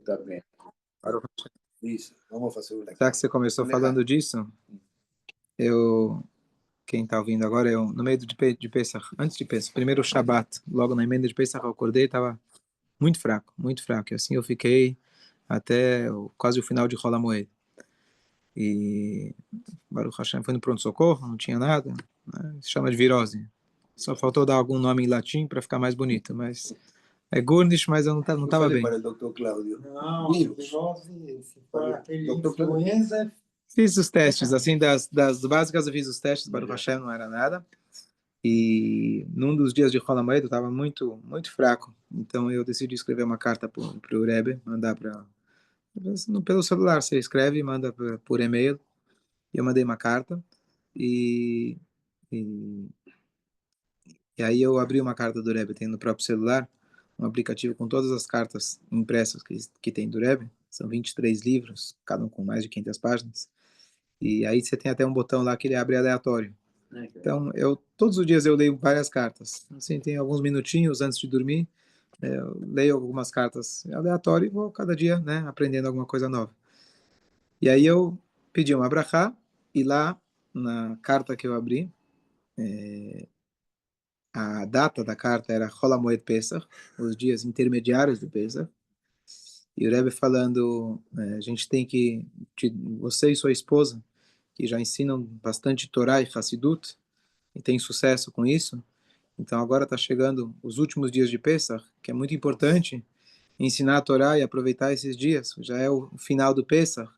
tá bem. Isso, vamos fazer uma. Já que você começou falando disso, quem está ouvindo agora, no meio de Pesach, antes de Pesach, primeiro Shabat, logo na emenda de Pesach, eu acordei e estava muito fraco, muito fraco. E assim eu fiquei até quase o final de Rola Moed. E Baruch Hashem foi no pronto-socorro, não tinha nada, né? Se chama de virose. Só faltou dar algum nome em latim para ficar mais bonito, mas é Gurnish, mas eu não estava bem. Para o Dr. Cláudio. Não, virose, se for aquele influenza. Fiz os testes, assim, das básicas eu fiz os testes, Baruch Hashem não era nada. E num dos dias de Rola Moed eu estava muito, muito fraco. Então eu decidi escrever uma carta para o Rebbe, mandar pelo celular. Você escreve e manda por e-mail. E eu mandei uma carta. E, e, e aí eu abri uma carta do Rebbe, tem no próprio celular, um aplicativo com todas as cartas impressas que tem do Rebbe. São 23 livros, cada um com mais de 500 páginas. E aí você tem até um botão lá que ele abre aleatório. Então, todos os dias eu leio várias cartas. Assim, tem alguns minutinhos antes de dormir, eu leio algumas cartas aleatórias e vou cada dia, né, aprendendo alguma coisa nova. E aí eu pedi uma brachá, e lá na carta que eu abri, a data da carta era Chol HaMoed Pesach, os dias intermediários do Pesach. E o Rebbe falando, a gente tem que, você e sua esposa, que já ensinam bastante Torá e Hassidut, e tem sucesso com isso, então agora está chegando os últimos dias de Pesach, que é muito importante ensinar a Torá e aproveitar esses dias. Já é o final do Pesach.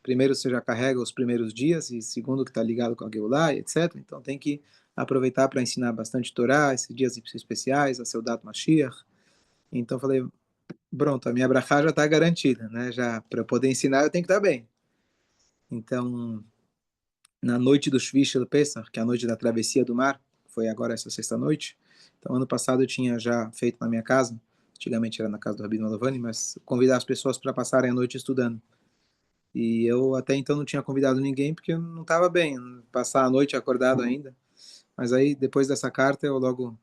Primeiro você já carrega os primeiros dias, e segundo que está ligado com a Geulah, etc. Então tem que aproveitar para ensinar bastante Torá, esses dias especiais, a Seudat Mashiach. Então falei, pronto, a minha brachá já está garantida, né? Já para eu poder ensinar eu tenho que estar bem. Então, na noite do Shvish Pesach, que é a noite da travessia do mar, foi agora essa sexta-noite. Então, ano passado eu tinha já feito na minha casa, antigamente era na casa do Rabino Alavani, mas convidar as pessoas para passarem a noite estudando. E eu até então não tinha convidado ninguém porque eu não estava bem, passar a noite acordado ainda. Mas aí, depois dessa carta, eu logo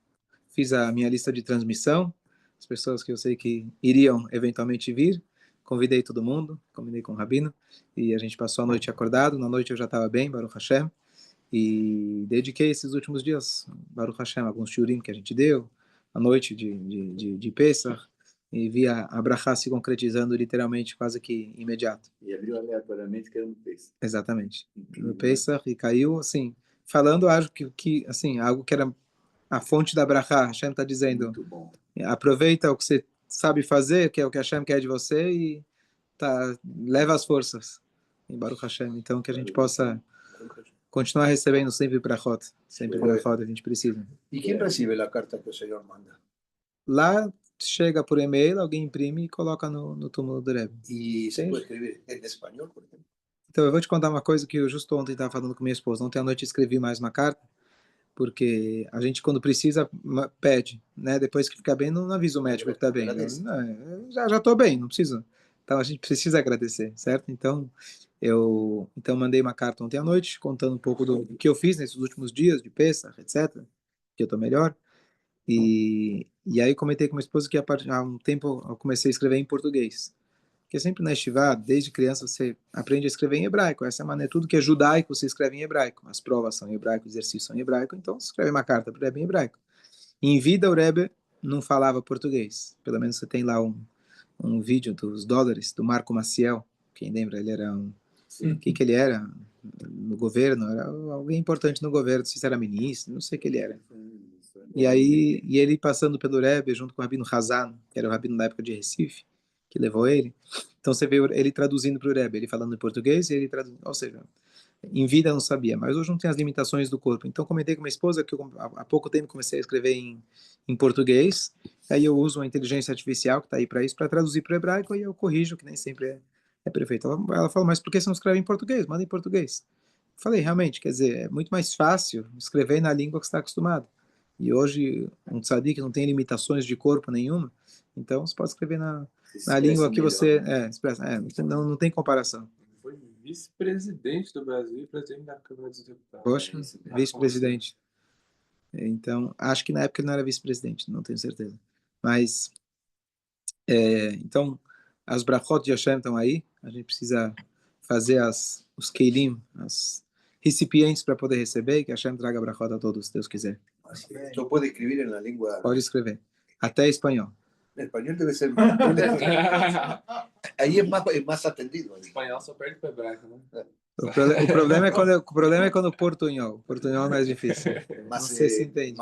fiz a minha lista de transmissão, as pessoas que eu sei que iriam eventualmente vir, convidei todo mundo, combinei com o Rabino, e a gente passou a noite acordado. Na noite eu já estava bem, Baruch Hashem, e dediquei esses últimos dias, Baruch Hashem, alguns shurim que a gente deu, a noite de Pesach, e vi a brachá se concretizando literalmente quase que imediato. E abriu aleatoriamente que era no Pesach. Exatamente. No Pesach, e caiu, assim, falando acho que assim, algo que era a fonte da brachá. Hashem está dizendo, aproveita o que você sabe fazer, que é o que Hashem quer de você, e leva as forças em Baruch Hashem. Então que a gente possa continuar recebendo sempre brachot, sempre brachot, a gente precisa. E quem recebe a carta que o Senhor manda? Lá chega por e-mail, alguém imprime e coloca no túmulo do Rebbe. E você pode escrever em espanhol, por exemplo? Então eu vou te contar uma coisa que eu justo ontem estava falando com minha esposa. Ontem à noite escrevi mais uma carta, porque a gente, quando precisa, pede, né? Depois que fica bem, não avisa o médico que está bem. Já estou bem, não preciso. Então a gente precisa agradecer, certo? Então eu mandei uma carta ontem à noite, contando um pouco do que eu fiz nesses últimos dias de Pesach, etc., que eu estou melhor. E aí comentei com minha esposa que há um tempo eu comecei a escrever em português. Porque sempre na Yeshiva, desde criança, você aprende a escrever em hebraico. Essa é a maneira, tudo que é judaico, você escreve em hebraico. As provas são em hebraico, os exercícios são em hebraico, então você escreve uma carta para o Rebbe em hebraico. Em vida, o Rebbe não falava português. Pelo menos você tem lá um vídeo dos dólares, do Marco Maciel. Quem lembra, ele era o que ele era? No governo, era alguém importante no governo, se era ministro, não sei o que ele era. E aí, ele passando pelo Rebbe, junto com o Rabino Hazan, que era o Rabino da época de Recife, que levou ele. Então você vê ele traduzindo para o Rebbe, ele falando em português e ele traduzindo, ou seja, em vida eu não sabia, mas hoje não tem as limitações do corpo. Então comentei com minha esposa que eu há pouco tempo comecei a escrever em português, aí eu uso uma inteligência artificial que está aí para isso, para traduzir para o hebraico, e eu corrijo, que nem sempre é perfeito. Ela falou, mas por que você não escreve em português? Manda em português. Eu falei, realmente, quer dizer, é muito mais fácil escrever na língua que você está acostumado. E hoje, um tzadik não tem limitações de corpo nenhuma, então você pode escrever na língua que você expressa. Não tem comparação. Foi vice-presidente do Brasil e presidente da Câmara dos Deputados. Poxa, vice-presidente. Então, acho que na época ele não era vice-presidente, não tenho certeza. Mas, então, As brachot de Hashem estão aí. A gente precisa fazer os keilim, os recipientes para poder receber, que Hashem traga brachot a todos, se Deus quiser. Só pode escrever na língua... Pode escrever. Até espanhol. Em espanhol deve ser... Aí é mais atendido. Espanhol só perde para hebraico, né? O problema é quando portunhol. Portunhol é mais difícil. Não sei se entende.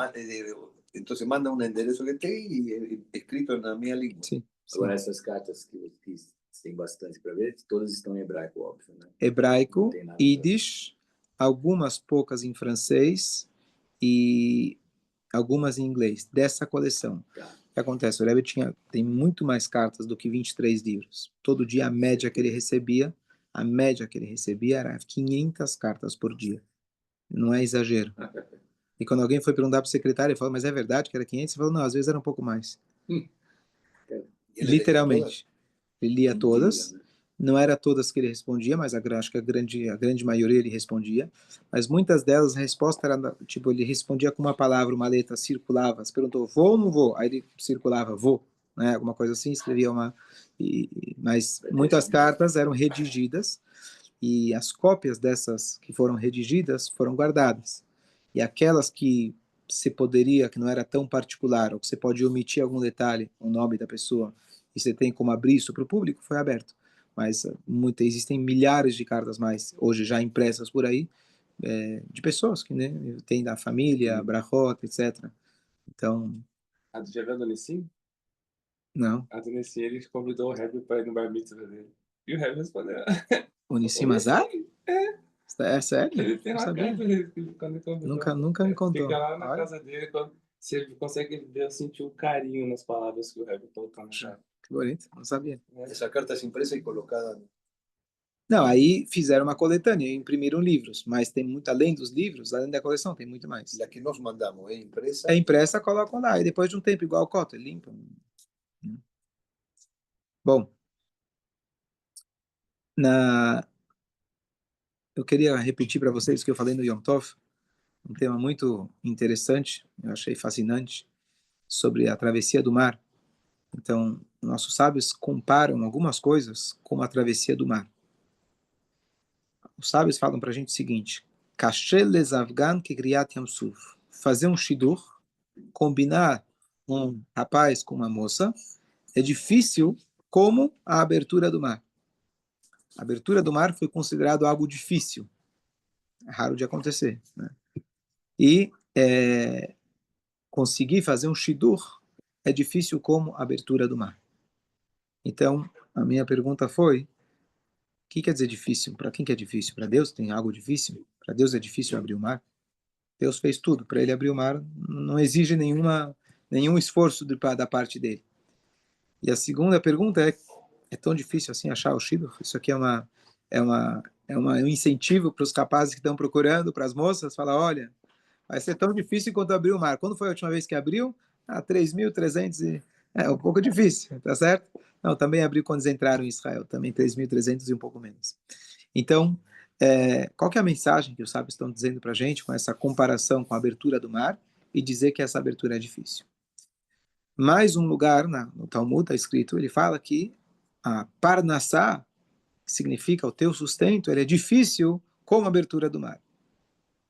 Então manda um endereço que tem e escrito na minha língua. Sim. Agora, essas cartas que tem bastante para ver, todas estão em hebraico, óbvio, né? Hebraico, Yiddish, algumas poucas em francês e algumas em inglês, dessa coleção. Tá. O que acontece? O Rebbe tem muito mais cartas do que 23 livros. Todo dia a média que ele recebia era 500 cartas por dia. Não é exagero. E quando alguém foi perguntar para o secretário, ele falou, mas é verdade que era 500? Ele falou, não, às vezes era um pouco mais. Literalmente. Ele lia todas. Não era todas que ele respondia, mas acho que a grande maioria ele respondia. Mas muitas delas, a resposta era, tipo, ele respondia com uma palavra, uma letra, circulava. Você perguntou, vou ou não vou? Aí ele circulava, vou. Né? Alguma coisa assim, escrevia uma... Mas muitas cartas eram redigidas e as cópias dessas que foram redigidas foram guardadas. E aquelas que você poderia, que não era tão particular, ou que você pode omitir algum detalhe, o nome da pessoa, e você tem como abrir isso para o público, foi aberto. Mas existem milhares de cartas mais, hoje já impressas por aí, de pessoas que, né, tem da família, brachot, etc. Então... A do Javel do Nissim? Não. A do Nissim, ele convidou o Rebbe para ir no bar mitzvah dele. E o Rebbe respondeu. O Nissim Azar? É sério? Ele tem uma carta dele, quando ele convidou. Nunca me contou. Fica lá na casa dele, quando você consegue ver, eu senti um carinho nas palavras que o Rebbe colocou na carta. Que bonito, não sabia. Essa carta é impressa e colocada... Não, aí fizeram uma coletânea, imprimiram livros, mas tem muito, além dos livros, além da coleção, tem muito mais. A que nós mandamos é impressa? É impressa, colocam lá, e depois de um tempo, igual o cotton, limpam. Bom, eu queria repetir para vocês o que eu falei no Yom Tov, um tema muito interessante, eu achei fascinante, sobre a travessia do mar. Então, nossos sábios comparam algumas coisas com a travessia do mar. Os sábios falam para a gente o seguinte: fazer um shidur, combinar um rapaz com uma moça, é difícil como a abertura do mar. A abertura do mar foi considerado algo difícil, é raro de acontecer, né? E conseguir fazer um shidur é difícil como a abertura do mar. Então, a minha pergunta foi: o que quer dizer difícil? Para quem que é difícil? Para Deus tem algo difícil? Para Deus é difícil abrir o mar? Deus fez tudo. Para ele abrir o mar não exige nenhum esforço da parte dele. E a segunda pergunta é tão difícil assim achar o shidur? Isso aqui é um incentivo para os capazes que estão procurando, para as moças, falar, olha, vai ser tão difícil quanto abrir o mar. Quando foi a última vez que abriu? 3.300 e... É um pouco difícil, tá certo? Não, também abriu quando eles entraram em Israel, também 3.300 e um pouco menos. Então, qual que é a mensagem que os sábios estão dizendo para a gente com essa comparação com a abertura do mar e dizer que essa abertura é difícil? Mais um lugar no Talmud está escrito, ele fala que a Parnassá, que significa o teu sustento, ele é difícil como a abertura do mar.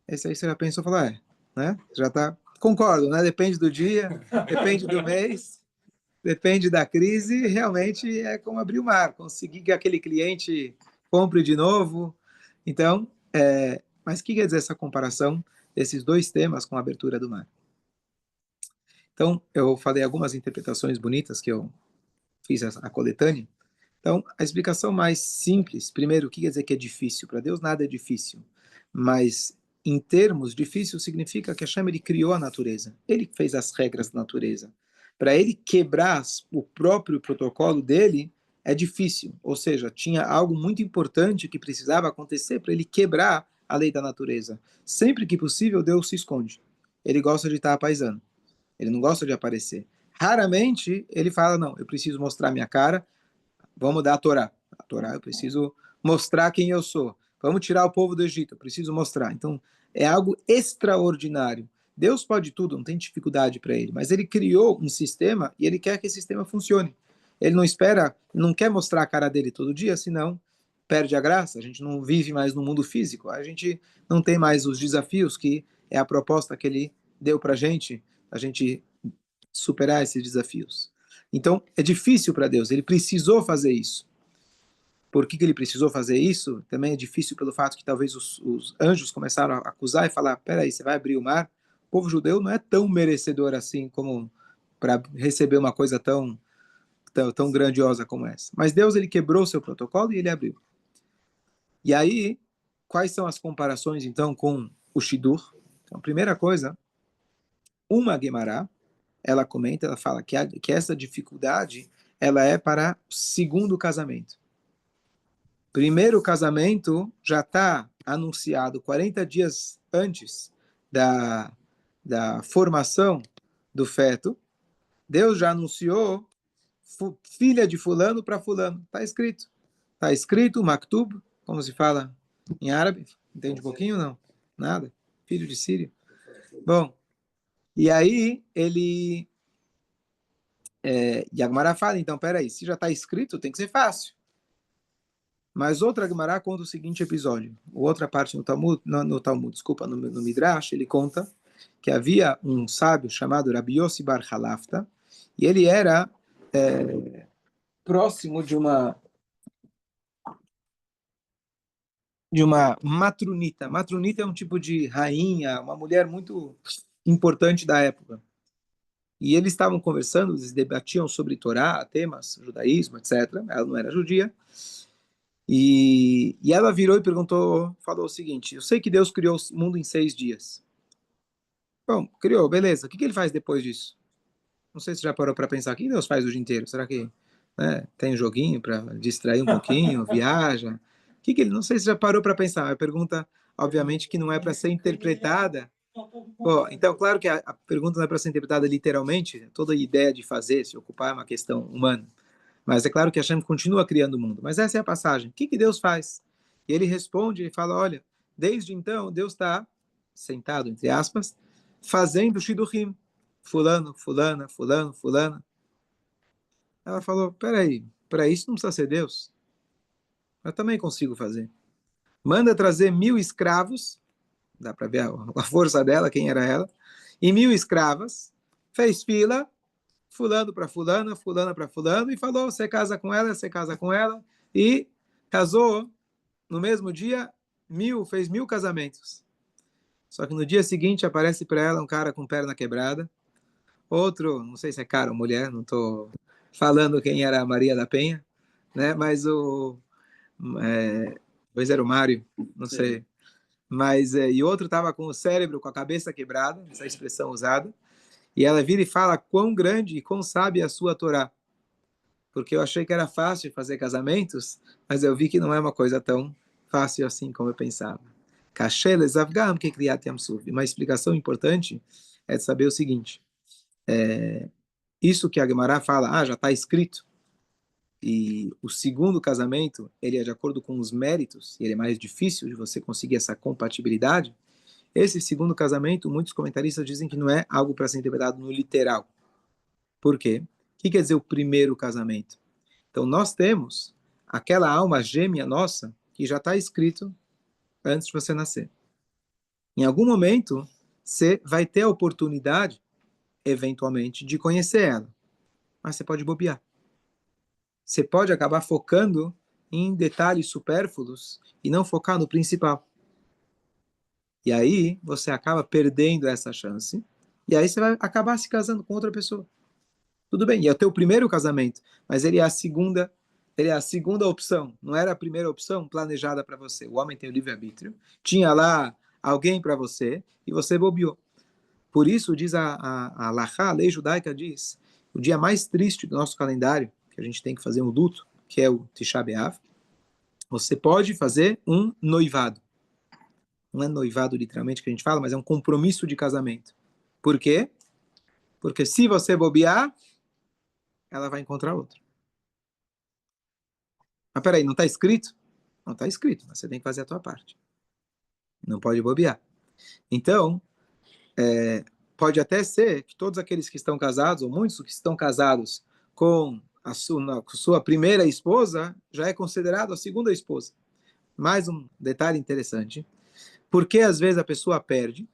Esse aí você já pensou, falar, né? Já está, concordo, né? Depende do dia, depende do mês, depende da crise, realmente é como abrir o mar, conseguir que aquele cliente compre de novo. Então, mas o que quer dizer essa comparação desses dois temas com a abertura do mar? Então, eu falei algumas interpretações bonitas que eu fiz a coletânea. Então, a explicação mais simples, primeiro, o que quer dizer que é difícil? Para Deus nada é difícil, mas em termos, difícil significa que Hashem ele criou a natureza, ele fez as regras da natureza. Para ele quebrar o próprio protocolo dele, é difícil, ou seja, tinha algo muito importante que precisava acontecer para ele quebrar a lei da natureza. Sempre que possível, Deus se esconde. Ele gosta de estar apaisando, ele não gosta de aparecer. Raramente ele fala, não, eu preciso mostrar minha cara, vamos dar a Torá. A Torá, eu preciso mostrar quem eu sou. Vamos tirar o povo do Egito, eu preciso mostrar. Então, é algo extraordinário. Deus pode tudo, não tem dificuldade para ele, mas ele criou um sistema e ele quer que esse sistema funcione. ele não espera, não quer mostrar a cara dele todo dia, senão perde a graça. A gente não vive mais no mundo físico, a gente não tem mais os desafios que é a proposta que ele deu para a gente superar esses desafios. Então, é difícil para Deus, ele precisou fazer isso. Por que ele precisou fazer isso? Também é difícil pelo fato que talvez os anjos começaram a acusar e falar, peraí, você vai abrir o mar? O povo judeu não é tão merecedor assim como para receber uma coisa tão grandiosa como essa. Mas Deus, ele quebrou seu protocolo e ele abriu. E aí, quais são as comparações, então, com o Shidur? Então, primeira coisa, uma Guemará, ela comenta, ela fala que essa dificuldade, ela é para o segundo casamento. Primeiro casamento já está anunciado 40 dias antes da formação do feto. Deus já anunciou filha de fulano para fulano. Está escrito. Está escrito, maktub, como se fala em árabe. Entende um pouquinho? Não. Nada. Filho de Sírio. Bom, e aí ele... e a Gemara fala, então, peraí, se já está escrito, tem que ser fácil. Mas outra Gemara conta o seguinte episódio. Outra parte no Talmud, desculpa, no Midrash, ele conta que havia um sábio chamado Rabi Yossi Bar Halafta, e ele era próximo de uma matrunita. Matrunita é um tipo de rainha, uma mulher muito importante da época. E eles estavam conversando, eles debatiam sobre Torá, temas, judaísmo, etc. Ela não era judia. E ela virou e perguntou, falou o seguinte, eu sei que Deus criou o mundo em 6 dias. Bom, criou, beleza. O que ele faz depois disso? Não sei se já parou para pensar, o que Deus faz o dia inteiro? Será que tem um joguinho para distrair um pouquinho, viaja? Ele, não sei se já parou para pensar. A pergunta, obviamente, que não é para ser interpretada. Bom, então, claro que a pergunta não é para ser interpretada literalmente. Toda a ideia de fazer, se ocupar, é uma questão humana. Mas é claro que Hashem continua criando o mundo. Mas essa é a passagem. O que Deus faz? E ele responde e fala, olha, desde então, Deus está sentado, entre aspas, fazendo Shidduchim. Fulano, fulana, fulano, fulana. Ela falou, peraí, para isso não precisa ser Deus. Eu também consigo fazer. Manda trazer 1000 escravos, dá para ver a força dela, quem era ela, e 1000 escravas, fez fila, fulano para fulana, fulana para fulano, e falou, você casa com ela, e casou no mesmo dia, fez 1000 casamentos. Só que no dia seguinte aparece para ela um cara com perna quebrada, outro, não sei se é cara ou mulher, não estou falando quem era a Maria da Penha, né? Mas pois era o Mário, não sei. Mas, e outro estava com o cérebro, com a cabeça quebrada, essa expressão usada, e ela vira e fala quão grande e quão sábia é a sua Torá. Porque eu achei que era fácil fazer casamentos, mas eu vi que não é uma coisa tão fácil assim como eu pensava. Uma explicação importante é de saber o seguinte, isso que a Gemara fala, já está escrito, e o segundo casamento, ele é de acordo com os méritos, e ele é mais difícil de você conseguir essa compatibilidade. Esse segundo casamento, muitos comentaristas dizem que não é algo para ser interpretado no literal. Por quê? O que quer dizer o primeiro casamento? Então, nós temos aquela alma gêmea nossa que já está escrito antes de você nascer. Em algum momento, você vai ter a oportunidade, eventualmente, de conhecer ela. Mas você pode bobear. Você pode acabar focando em detalhes supérfluos e não focar no principal. E aí você acaba perdendo essa chance. E aí você vai acabar se casando com outra pessoa. Tudo bem, e é o teu primeiro casamento, mas ele é a segunda opção. Não era a primeira opção planejada para você. O homem tem o livre-arbítrio. Tinha lá alguém para você e você bobeou. Por isso, diz a Halachá, a lei judaica diz, o dia mais triste do nosso calendário, que a gente tem que fazer um luto, que é o Tisha B'Av, você pode fazer um noivado. Não é noivado literalmente que a gente fala, mas é um compromisso de casamento. Por quê? Porque se você bobear, ela vai encontrar outro. Mas peraí, não está escrito? Não está escrito, mas você tem que fazer a tua parte. Não pode bobear. Então, pode até ser que todos aqueles que estão casados, ou muitos que estão casados com sua primeira esposa já é considerado a segunda esposa. Mais um detalhe interessante. Porque às vezes a pessoa perde?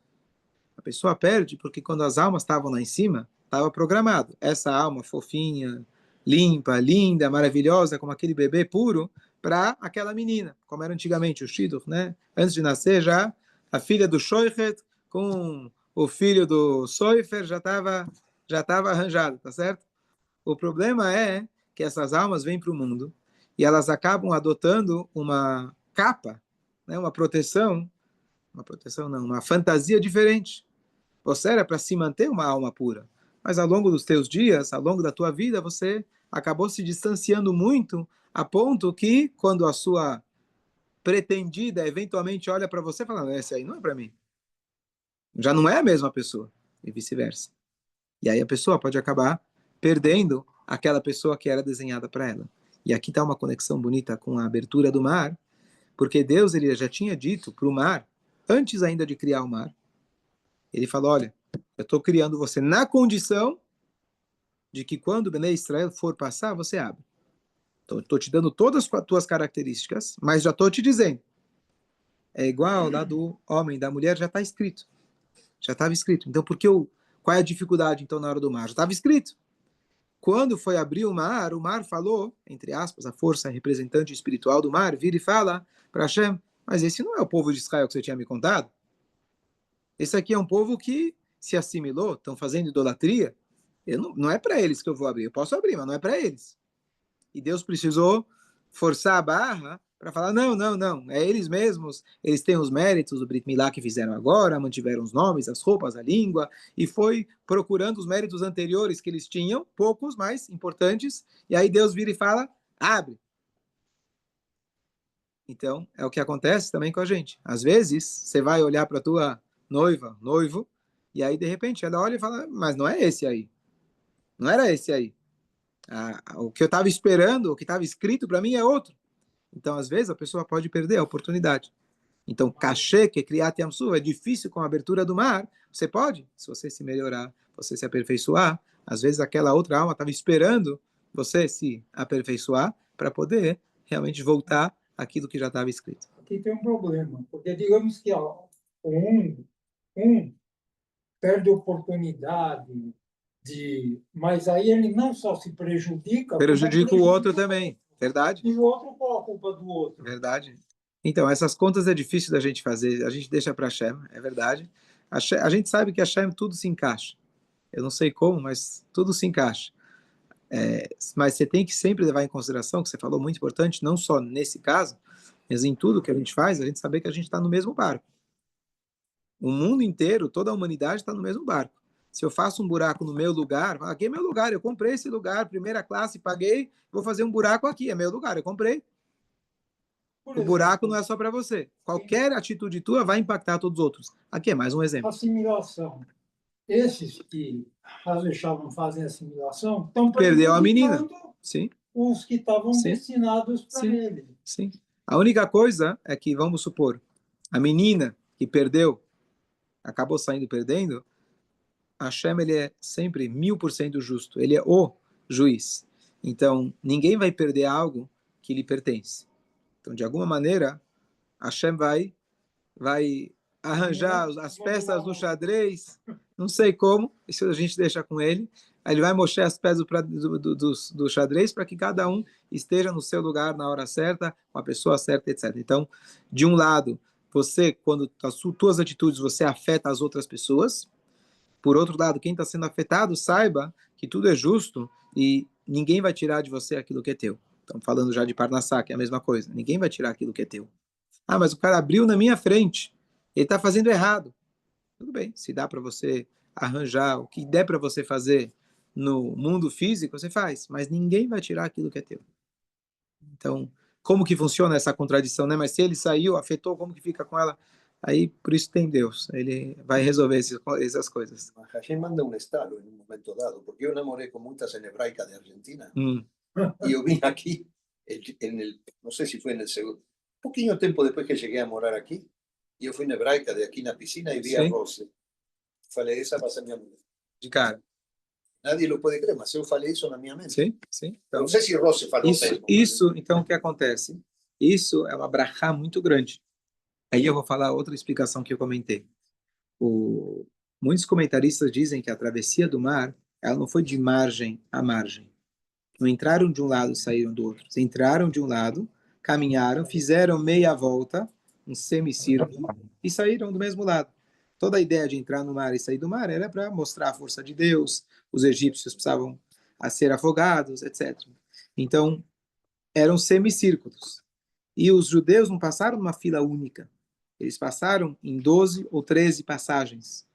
A pessoa perde porque quando as almas estavam lá em cima, estava programado. Essa alma fofinha, limpa, linda, maravilhosa, como aquele bebê puro, para aquela menina, como era antigamente o Shidduch, né? Antes de nascer já, a filha do Shoichet com o filho do Soifer já tava arranjado, tá certo? O problema é que essas almas vêm para o mundo e elas acabam adotando uma capa, né? Uma proteção não, uma fantasia diferente. Você era para se manter uma alma pura, mas ao longo dos teus dias, ao longo da tua vida, você acabou se distanciando muito a ponto que quando a sua pretendida eventualmente olha para você falando, esse aí não é para mim. Já não é a mesma pessoa e vice-versa. E aí a pessoa pode acabar perdendo aquela pessoa que era desenhada para ela. E aqui está uma conexão bonita com a abertura do mar, porque Deus ele já tinha dito para o mar, antes ainda de criar o mar, ele falou, olha, eu estou criando você na condição de que quando o Bnei Israel for passar, você abre. Então, estou te dando todas as tuas características, mas já estou te dizendo. É igual lá do homem, da mulher, já está escrito. Já estava escrito. Então, qual é a dificuldade, então, na hora do mar? Já estava escrito. Quando foi abrir o mar falou, entre aspas, a força representante espiritual do mar, vira e fala para Hashem, mas esse não é o povo de Israel que você tinha me contado? Esse aqui é um povo que se assimilou, estão fazendo idolatria. Não é para eles que eu vou abrir. Eu posso abrir, mas não é para eles. E Deus precisou forçar a barra para falar, não, não, não. É eles mesmos. Eles têm os méritos do Brit Milá que fizeram agora, mantiveram os nomes, as roupas, a língua, e foi procurando os méritos anteriores que eles tinham, poucos, mas importantes. E aí Deus vira e fala, abre. Então, é o que acontece também com a gente. Às vezes, você vai olhar para a tua noiva, noivo, e aí, de repente, ela olha e fala, mas não é esse aí. Não era esse aí. O que eu estava esperando, o que estava escrito para mim é outro. Então, às vezes, a pessoa pode perder a oportunidade. Então, cachê, que é criar Yamsu, é difícil com a abertura do mar. Você pode, se você se melhorar, você se aperfeiçoar. Às vezes, aquela outra alma estava esperando você se aperfeiçoar para poder realmente voltar àquilo que já estava escrito. Aqui tem um problema, porque digamos que ó, um perde a oportunidade mas aí ele não só se prejudica, Prejudica o outro também, verdade? E o outro, qual a culpa do outro? Verdade. Então, essas contas é difícil da gente fazer, a gente deixa para Hashem, é verdade. A gente sabe que Hashem tudo se encaixa. Eu não sei como, mas tudo se encaixa. Mas você tem que sempre levar em consideração, que você falou muito importante, não só nesse caso, mas em tudo que a gente faz, a gente saber que a gente está no mesmo barco. O mundo inteiro, toda a humanidade está no mesmo barco. Se eu faço um buraco no meu lugar, aqui é meu lugar, eu comprei esse lugar, primeira classe, paguei, vou fazer um buraco aqui, é meu lugar, eu comprei. O buraco não é só para você. Qualquer atitude tua vai impactar todos os outros. Aqui é mais um exemplo. Assimilação. Esses que não fazem assimilação estão perdeu a menina. Sim. Os que estavam destinados para ele. Sim. A única coisa é que, vamos supor, a menina que perdeu, acabou saindo perdendo, Hashem, ele é sempre 1000% justo. Ele é o juiz. Então, ninguém vai perder algo que lhe pertence. Então, de alguma maneira, Hashem vai arranjar as peças do xadrez, não sei como, isso a gente deixa com ele. Aí ele vai mostrar as peças do xadrez para que cada um esteja no seu lugar na hora certa, com a pessoa certa, etc. Então, de um lado, você, quando as suas atitudes, você afeta as outras pessoas. Por outro lado, quem está sendo afetado, saiba que tudo é justo e ninguém vai tirar de você aquilo que é teu. Estamos falando já de Parnassá, que é a mesma coisa. Ninguém vai tirar aquilo que é teu. Ah, mas o cara abriu na minha frente. Ele está fazendo errado. Tudo bem, se dá para você arranjar o que der para você fazer no mundo físico, você faz. Mas ninguém vai tirar aquilo que é teu. Então, como que funciona essa contradição, né? Mas se ele saiu, afetou, como que fica com ela? Aí, por isso tem Deus. Ele vai resolver essas coisas. Hashem manda un estalo en un momento dado, porque yo enamoré con muchas en hebraica de Argentina. Y yo vine aquí, no sé si fue en el segundo, pouquinho tempo depois que cheguei a morar aqui, e eu fui na hebraica de aqui na piscina e vi a Rose. Falei, essa vai ser minha mulher. De cara. Nadie lo puede creer, mas eu falei isso na minha mente. Sim, sim. Então, Não sei se Rossi falou mesmo. Isso, então, o que acontece? Isso é uma brachá muito grande. Aí eu vou falar outra explicação que eu comentei. Muitos comentaristas dizem que a travessia do mar, ela não foi de margem a margem. Não entraram de um lado e saíram do outro. Eles entraram de um lado, caminharam, fizeram meia volta, um semicírculo, e saíram do mesmo lado. Toda a ideia de entrar no mar e sair do mar era para mostrar a força de Deus. Os egípcios precisavam ser afogados, etc. Então, eram semicírculos. E os judeus não passaram numa fila única. Eles passaram em 12 ou 13 passagens.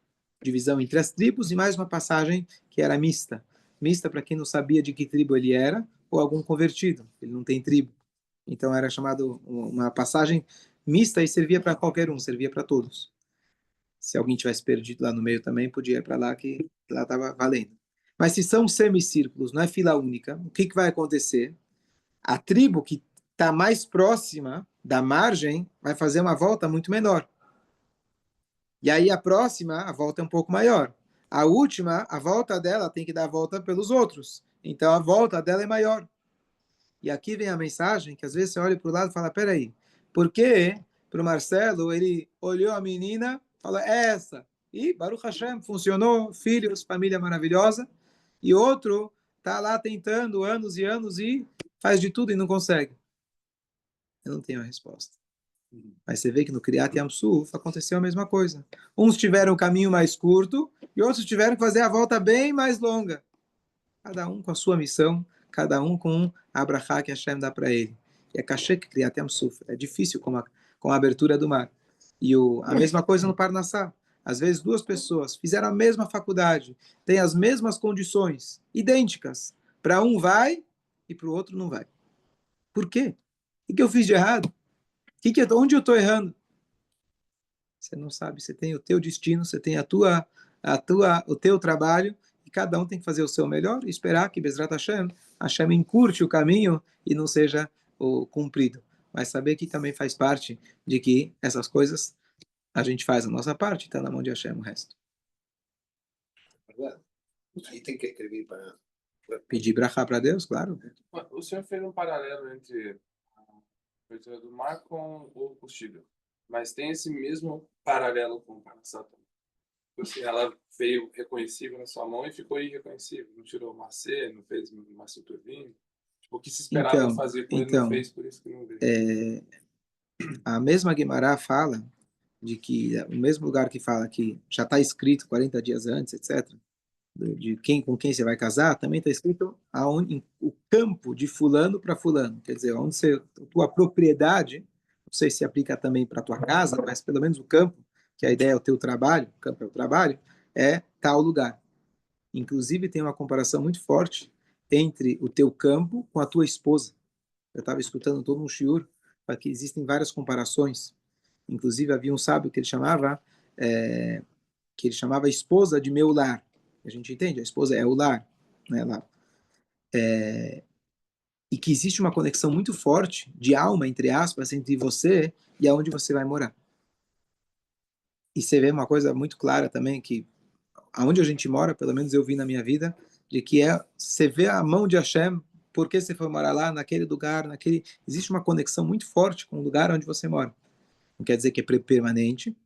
Divisão entre as tribos e mais uma passagem que era mista. Mista para quem não sabia de que tribo ele era ou algum convertido. Ele não tem tribo. Então era chamado uma passagem mista e servia para qualquer um, servia para todos. Se alguém tivesse perdido lá no meio também, podia ir para lá que lá estava valendo. Mas se são semicírculos, não é fila única, o que vai acontecer? A tribo que está mais próxima da margem vai fazer uma volta muito menor. E aí a próxima, a volta é um pouco maior. A última, a volta dela tem que dar a volta pelos outros. Então a volta dela é maior. E aqui vem a mensagem que às vezes você olha para o lado e fala, peraí, por que para o Marcelo ele olhou a menina e falou, é essa? E Baruch Hashem, funcionou, filhos, família maravilhosa. E outro está lá tentando anos e anos e faz de tudo e não consegue. Eu não tenho a resposta. Mas você vê que no Kriyat Yam-Suf aconteceu a mesma coisa. Uns tiveram o caminho mais curto e outros tiveram que fazer a volta bem mais longa. Cada um com a sua missão, cada um com a brachá que Hashem dá para ele. E é Kashek Kriyat Yam-Suf. É difícil com a abertura do mar. E a mesma coisa no Parnassá. Às vezes duas pessoas fizeram a mesma faculdade, têm as mesmas condições, idênticas. Para um vai e para o outro não vai. Por quê? O que eu fiz de errado? Onde eu estou errando? Você não sabe. Você tem o teu destino, você tem o teu trabalho, e cada um tem que fazer o seu melhor e esperar que Bezrat Hashem encurte o caminho e não seja cumprido. Mas saber que também faz parte de que essas coisas a gente faz a nossa parte, está na mão de Hashem o resto. Aí tem que escrever para pedir brachá para Deus, claro. O senhor fez um paralelo entre a abertura do mar com o combustível, mas tem esse mesmo paralelo com o Parnassá também. Porque ela veio reconhecível na sua mão e ficou irreconhecível. Não tirou macê, não fez macê turvino. O que se esperava fazer com ele não fez, por isso que não veio. A mesma Guimará fala de que o mesmo lugar que fala que já está escrito 40 dias antes, etc., com quem você vai casar, também está escrito o campo de fulano para fulano. Quer dizer, a tua propriedade, não sei se aplica também para a tua casa, mas pelo menos o campo, que a ideia é o teu trabalho, o campo é o trabalho, é tal lugar. Inclusive tem uma comparação muito forte entre o teu campo com a tua esposa. Eu estava escutando todo um shiur, que existem várias comparações. Inclusive havia um sábio que ele chamava esposa de meu lar. A gente entende? A esposa é o lar, né? E que existe uma conexão muito forte de alma, entre aspas, entre você e aonde você vai morar. E você vê uma coisa muito clara também, que aonde a gente mora, pelo menos eu vi na minha vida, de que você vê a mão de Hashem, porque você foi morar lá, naquele lugar, existe uma conexão muito forte com o lugar onde você mora. Não quer dizer que é permanente,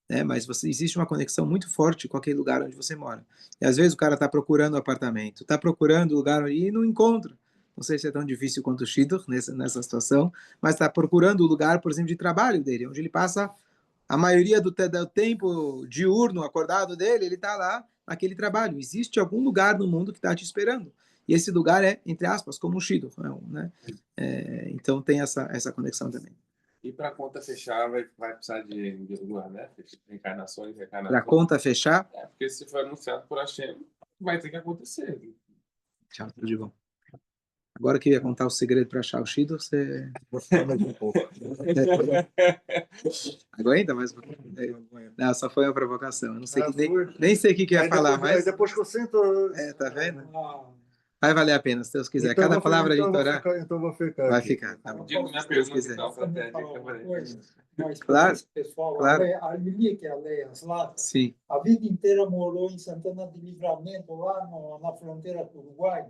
né? Mas existe uma conexão muito forte com aquele lugar onde você mora. E às vezes o cara está procurando apartamento, está procurando lugar e não encontra. Não sei se é tão difícil quanto o Shidduch nessa situação, mas está procurando o lugar, por exemplo, de trabalho dele, onde ele passa a maioria do tempo diurno, acordado dele, ele está lá naquele trabalho. Existe algum lugar no mundo que está te esperando. E esse lugar é, entre aspas, como um Shidduch, né? Então tem essa conexão também. E para a conta fechar, vai precisar de lugar, né? Reencarnações. Para a conta fechar? Porque se for anunciado por Hashem, vai ter que acontecer. Tchau, tudo de bom. Agora que eu ia contar o segredo para achar o Shido, você... mais um pouco. Aguenta mais um pouco? Não, só foi uma provocação. Eu não sei nem sei o que ia falar, mas... Depois que eu sento... tá vendo? Vai valer a pena, se Deus quiser. Então Cada vou palavra ficar, de Torá então vou ficar vai aqui. ficar. Tá bom. Digo minha Se Deus pergunta, quiser. então, para ter Mas Claro, pessoal, claro. a Lili, que é a Leia Slata, Sim. a vida inteira morou em Santana de Livramento, lá na fronteira com o Uruguai.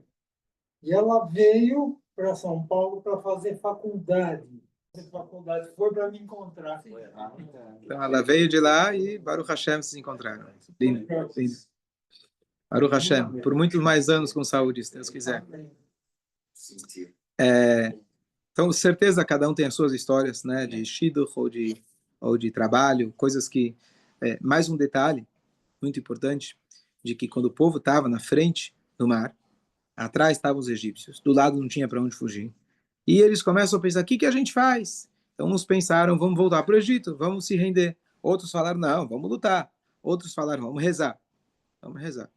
E ela veio para São Paulo para fazer faculdade. Foi para me encontrar. Então ela veio de lá e Baruch Hashem se encontraram. Lindo, lindo. Baruch Hashem, por muitos mais anos com saúde, se Deus quiser. Então, certeza, cada um tem as suas histórias, né, de shidduch ou de trabalho, coisas que... mais um detalhe muito importante, de que quando o povo estava na frente do mar, atrás estavam os egípcios, do lado não tinha para onde fugir. E eles começam a pensar, o que a gente faz? Então, uns pensaram, vamos voltar para o Egito, vamos se render. Outros falaram, não, vamos lutar. Outros falaram, vamos rezar. Vamos rezar.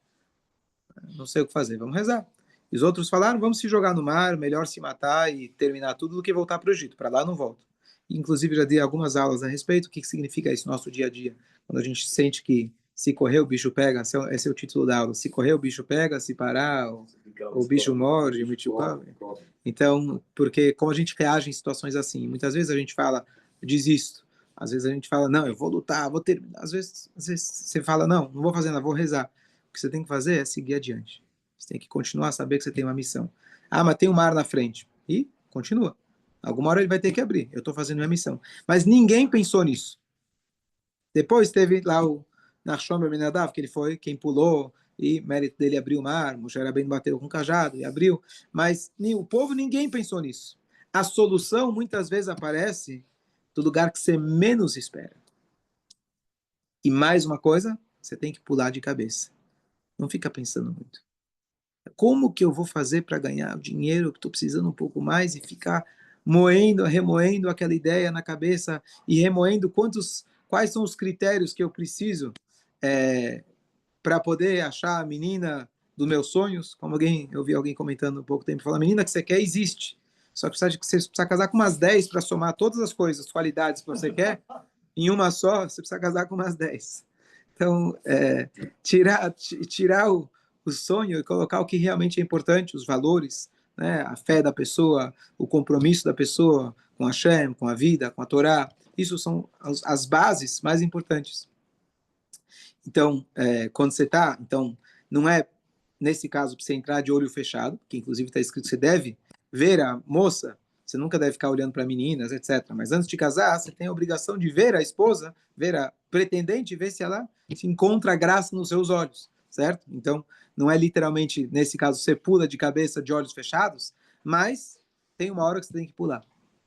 Não sei o que fazer, vamos rezar. E os outros falaram, vamos se jogar no mar, melhor se matar e terminar tudo do que voltar para o Egito. Para lá não volto. Inclusive, já dei algumas aulas a respeito, o que significa isso no nosso dia a dia. Quando a gente sente que se correr o bicho pega, esse é o título da aula, se correr o bicho pega, se parar, o bicho morde, o bicho come. Então, porque como a gente reage em situações assim, muitas vezes a gente fala, desisto. Às vezes a gente fala, não, eu vou lutar, vou terminar. Às vezes você fala, não vou fazer nada, vou rezar. O que você tem que fazer é seguir adiante. Você tem que continuar a saber que você tem uma missão. Ah, mas tem um mar na frente. E continua. Alguma hora ele vai ter que abrir. Eu estou fazendo minha missão. Mas ninguém pensou nisso. Depois teve lá o Nachshon ben Aminadab, que ele foi quem pulou, e mérito dele abriu o mar. Moshe Rabbeinu bateu com o cajado e abriu. Mas o povo, ninguém pensou nisso. A solução muitas vezes aparece do lugar que você menos espera. E mais uma coisa, você tem que pular de cabeça. Não fica pensando muito. Como que eu vou fazer para ganhar o dinheiro que estou precisando um pouco mais e ficar remoendo aquela ideia na cabeça e remoendo quais são os critérios que eu preciso para poder achar a menina dos meus sonhos? Como eu vi alguém comentando há pouco tempo, falando, a menina que você quer existe. Só que você precisa casar com umas 10 para somar todas as coisas, as qualidades que você quer, em uma só, você precisa casar com umas 10. Então, tirar o sonho e colocar o que realmente é importante, os valores, né, a fé da pessoa, o compromisso da pessoa com a Hashem, com a vida, com a Torá, isso são as bases mais importantes. Então, quando você está, então, não é, nesse caso, para você entrar de olho fechado, que inclusive está escrito que você deve ver a moça, você nunca deve ficar olhando para meninas, etc. Mas antes de casar, você tem a obrigação de ver a esposa, ver a pretendente, ver se ela se encontra graça nos seus olhos, certo? Então, não é literalmente, nesse caso, você pula de cabeça, de olhos fechados, mas tem uma hora que você tem que pular.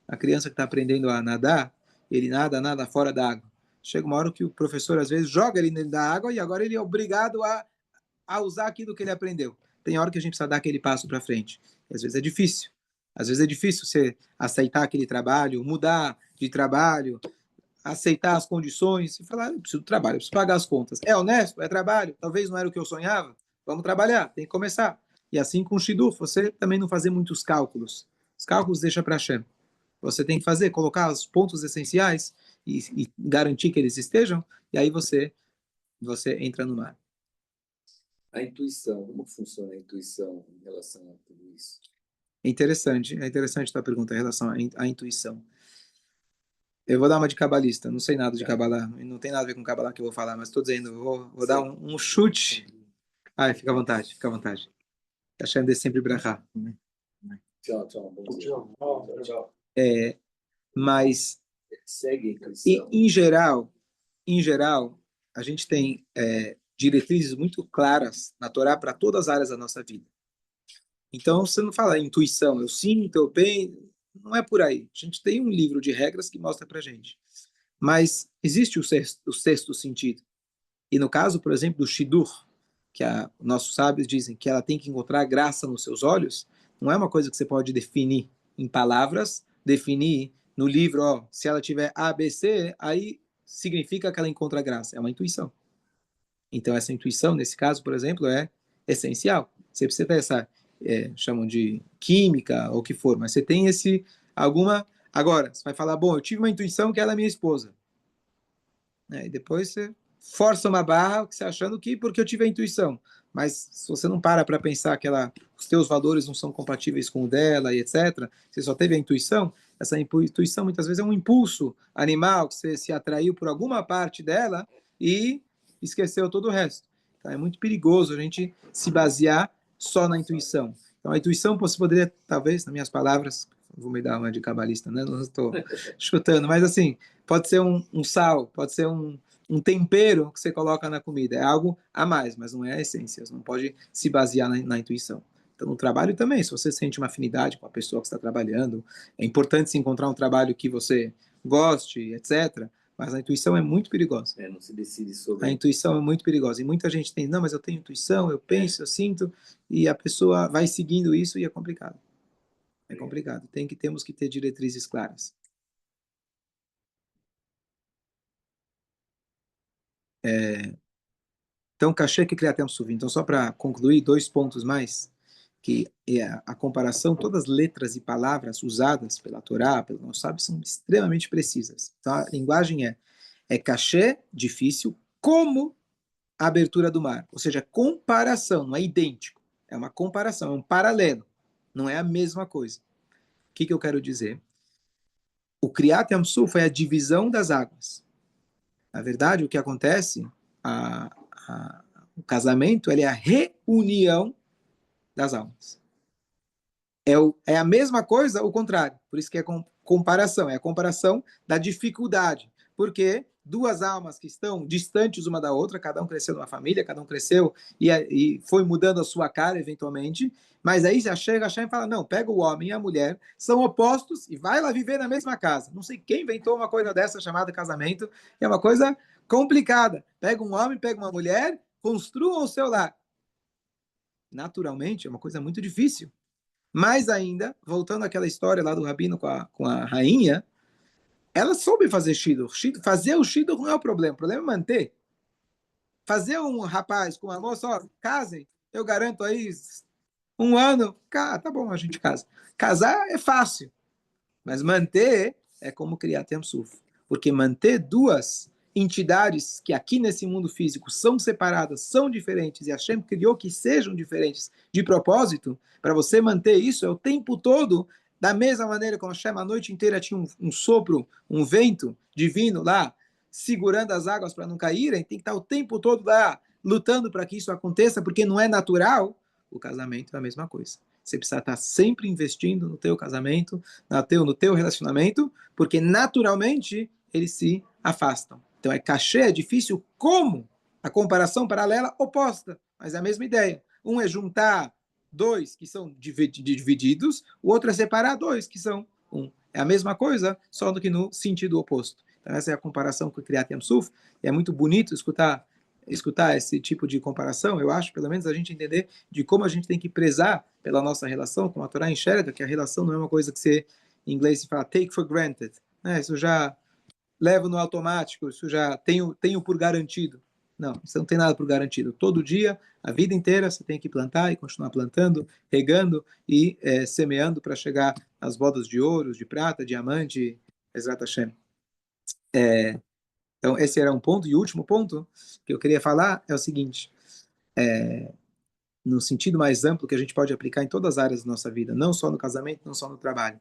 A criança que está aprendendo a nadar, ele nada fora da água. Chega uma hora que o professor, às vezes, joga ele dentro da água e agora ele é obrigado a usar aquilo que ele aprendeu. Tem hora que a gente precisa dar aquele passo para frente. E às vezes é difícil. Às vezes é difícil você aceitar aquele trabalho, mudar de trabalho, aceitar as condições e falar, eu preciso de trabalho, eu preciso pagar as contas. É honesto? É trabalho? Talvez não era o que eu sonhava? Vamos trabalhar, tem que começar. E assim com o shidduch, você também não fazer muitos cálculos. Os cálculos deixa para Hashem. Você tem que fazer, colocar os pontos essenciais e garantir que eles estejam, e aí você entra no mar. A intuição, como funciona a intuição em relação a tudo isso? É interessante a tua pergunta em relação à intuição. Eu vou dar uma de cabalista, não sei nada de cabalá, não tem nada a ver com cabalá que eu vou falar, mas estou dizendo, vou dar um chute. Ai, fica à vontade, fica à vontade. Hashem dê sempre brachá. Tchau, bom dia. Tchau. Mas, segue a intuição. em geral, a gente tem diretrizes muito claras na Torá para todas as áreas da nossa vida. Então, você não fala intuição, eu sinto, eu penso, não é por aí. A gente tem um livro de regras que mostra para a gente. Mas existe o sexto sentido. E no caso, por exemplo, do shidduch, que nossos sábios dizem que ela tem que encontrar graça nos seus olhos, não é uma coisa que você pode definir em palavras, definir no livro, se ela tiver A, B, C, aí significa que ela encontra graça. É uma intuição. Então, essa intuição, nesse caso, por exemplo, é essencial. Você precisa ter essa, chamam de química, ou o que for, mas você tem alguma... Agora, você vai falar, bom, eu tive uma intuição que ela é minha esposa. E depois você força uma barra, você achando que porque eu tive a intuição. mas se você não para pensar que os teus valores não são compatíveis com o dela e etc., você só teve a intuição, essa intuição muitas vezes é um impulso animal, que você se atraiu por alguma parte dela e esqueceu todo o resto. Então é muito perigoso a gente se basear só na intuição. Então a intuição você poderia, talvez, nas minhas palavras, vou me dar uma de cabalista, né? Não estou chutando, mas assim, pode ser um sal, pode ser um tempero que você coloca na comida. É algo a mais, mas não é a essência. Você não pode se basear na intuição. Então, no trabalho também, se você sente uma afinidade com a pessoa que está trabalhando, é importante se encontrar um trabalho que você goste, etc. Mas a intuição é muito perigosa. Não se decide sobre. A intuição é muito perigosa. E muita gente tem, não, mas eu tenho intuição, eu penso, eu sinto, e a pessoa vai seguindo isso e é complicado. É complicado. Temos que ter diretrizes claras. Então, cachê que cria tempo suvi. Então, só para concluir, 2 pontos mais, que é a comparação, todas as letras e palavras usadas pela Torá, pelo nosso sábio, são extremamente precisas. Então, a linguagem é cachê, difícil, como a abertura do mar. Ou seja, comparação, não é idêntico. É uma comparação, é um paralelo. Não é a mesma coisa. O que eu quero dizer? O Kriyat Yam-Suf foi a divisão das águas. Na verdade, o que acontece, o casamento, ele é a reunião das almas. É a mesma coisa, o contrário. Por isso que é comparação. É a comparação da dificuldade. Porque duas almas que estão distantes uma da outra, cada um cresceu numa família, cada um cresceu e foi mudando a sua cara eventualmente, mas aí já chega Hashem e fala, não, pega o homem e a mulher, são opostos e vai lá viver na mesma casa. Não sei quem inventou uma coisa dessa chamada casamento, é uma coisa complicada. Pega um homem, pega uma mulher, construam o seu lar. Naturalmente, é uma coisa muito difícil. Mais ainda, voltando àquela história lá do rabino com a rainha, ela soube fazer shidduch. Fazer o shidduch não é o problema é manter. Fazer um rapaz com uma moça, ó, casem, eu garanto aí 1 ano, tá bom, a gente casa. Casar é fácil, mas manter é como criar Yam-Suf. Porque manter duas entidades que aqui nesse mundo físico são separadas, são diferentes, e Hashem criou que sejam diferentes de propósito, para você manter isso é o tempo todo, da mesma maneira que Hashem a noite inteira tinha um sopro, um vento divino lá, segurando as águas para não caírem, tem que estar o tempo todo lá lutando para que isso aconteça, porque não é natural. O casamento é a mesma coisa. Você precisa estar sempre investindo no teu casamento, no teu relacionamento, porque naturalmente eles se afastam. Então é cachê, é difícil, como a comparação paralela oposta, mas é a mesma ideia. Um é juntar 2 que são divididos, o outro é separar 2 que são 1. É a mesma coisa, só do que no sentido oposto. Então essa é a comparação com o Kriyat Yam-Suf. É muito bonito escutar esse tipo de comparação, eu acho, pelo menos a gente entender de como a gente tem que prezar pela nossa relação, como a Torá enxerga, que a relação não é uma coisa que você, em inglês se fala take for granted, né? Isso já levo no automático, isso já tenho por garantido. Não, você não tem nada por garantido. Todo dia, a vida inteira, você tem que plantar e continuar plantando, regando e semeando para chegar às bodas de ouro, de prata, diamante, Ezrat Hashem. Então, esse era um ponto. E o último ponto que eu queria falar é o seguinte, no sentido mais amplo que a gente pode aplicar em todas as áreas da nossa vida, não só no casamento, não só no trabalho.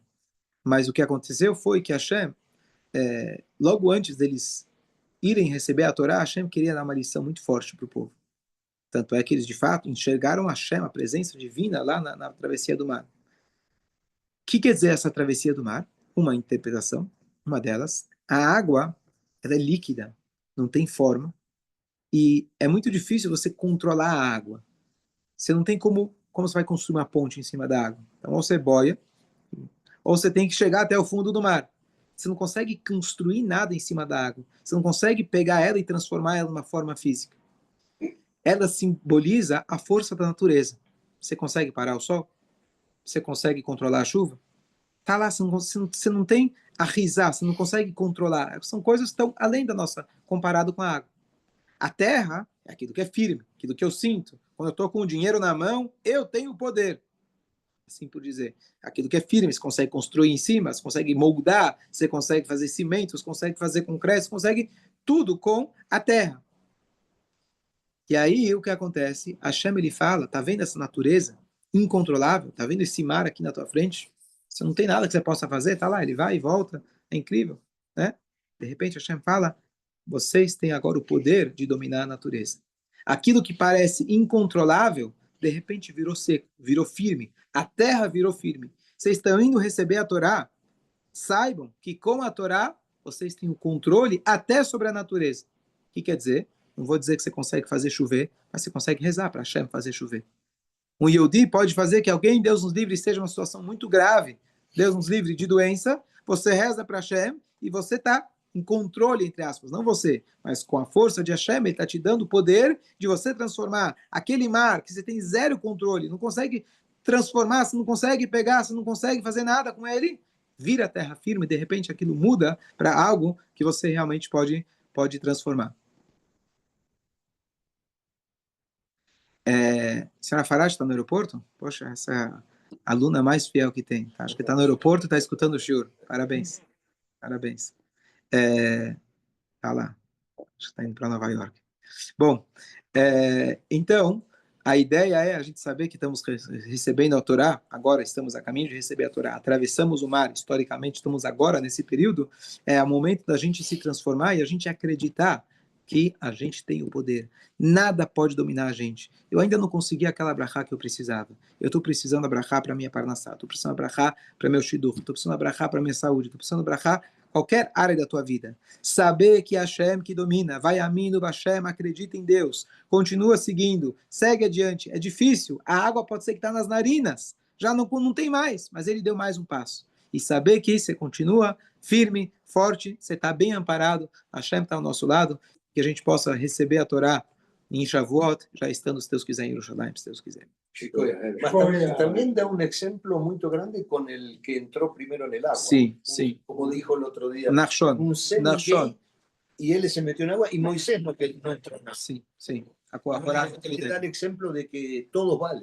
Mas o que aconteceu foi que Hashem, logo antes deles irem receber a Torá, Hashem queria dar uma lição muito forte para o povo. Tanto é que eles, de fato, enxergaram Hashem, a presença divina, lá na travessia do mar. O que quer dizer essa travessia do mar? Uma interpretação, uma delas, a água, ela é líquida, não tem forma, e é muito difícil você controlar a água. Você não tem como você vai construir uma ponte em cima da água. Então, ou você boia, ou você tem que chegar até o fundo do mar. Você não consegue construir nada em cima da água. Você não consegue pegar ela e transformar ela numa forma física. Ela simboliza a força da natureza. Você consegue parar o sol? Você consegue controlar a chuva? Tá lá, você não tem a risar, você não consegue controlar. São coisas que estão além da nossa, comparado com a água. A terra é aquilo que é firme, aquilo que eu sinto. Quando eu estou com o dinheiro na mão, eu tenho poder. Assim por dizer. Aquilo que é firme, você consegue construir em cima, você consegue moldar, você consegue fazer cimento, você consegue fazer concreto, você consegue tudo com a terra. E aí, o que acontece? Hashem, ele fala, tá vendo essa natureza incontrolável? Tá vendo esse mar aqui na tua frente? Você não tem nada que você possa fazer, tá lá, ele vai e volta, é incrível, né? De repente, Hashem fala, vocês têm agora o poder de dominar a natureza. Aquilo que parece incontrolável, de repente virou seco, virou firme. A terra virou firme. Vocês estão indo receber a Torá? Saibam que com a Torá, vocês têm o controle até sobre a natureza. O que quer dizer? Não vou dizer que você consegue fazer chover, mas você consegue rezar para Hashem fazer chover. Um Yehudi pode fazer que alguém, Deus nos livre, esteja em uma situação muito grave, Deus nos livre de doença, você reza para Hashem e você está em controle, entre aspas, não você, mas com a força de Hashem, ele está te dando o poder de você transformar aquele mar que você tem zero controle, não consegue transformar, você não consegue pegar, você não consegue fazer nada com ele, vira terra firme, de repente aquilo muda para algo que você realmente pode transformar. Senhora Farage está no aeroporto? Poxa, essa é a aluna mais fiel que tem. Acho que está no aeroporto e está escutando o shiur. Parabéns. Parabéns. Tá lá. Acho que está indo para Nova York. Bom, então, a ideia é a gente saber que estamos recebendo a Torá, agora estamos a caminho de receber a Torá, atravessamos o mar, historicamente estamos agora nesse período, é o momento da gente se transformar e a gente acreditar que a gente tem o poder. Nada pode dominar a gente. Eu ainda não consegui aquela brachá que eu precisava. Eu estou precisando da brachá para minha parnassá, estou precisando da brachá para meu shidduch, estou precisando da brachá para minha saúde, estou precisando da brachá qualquer área da tua vida. Saber que Hashem que domina, vai a mim no Hashem, acredita em Deus, continua seguindo, segue adiante. É difícil, a água pode ser que está nas narinas, já não tem mais, mas ele deu mais um passo. E saber que você continua firme, forte, você está bem amparado, Hashem está ao nosso lado, que a gente possa receber a Torá em Shavuot, já estando, se Deus quiser, em Jerusalém, se Deus quiser. Chico, también da un ejemplo muy grande con el que entró primero en el agua. Sí, sí. Como dijo el otro día, Nachshon. un semi-gay, y él se metió en agua, y Moisés no entró en agua. Sí, sí. Ahora, te da el ejemplo de que todo vale.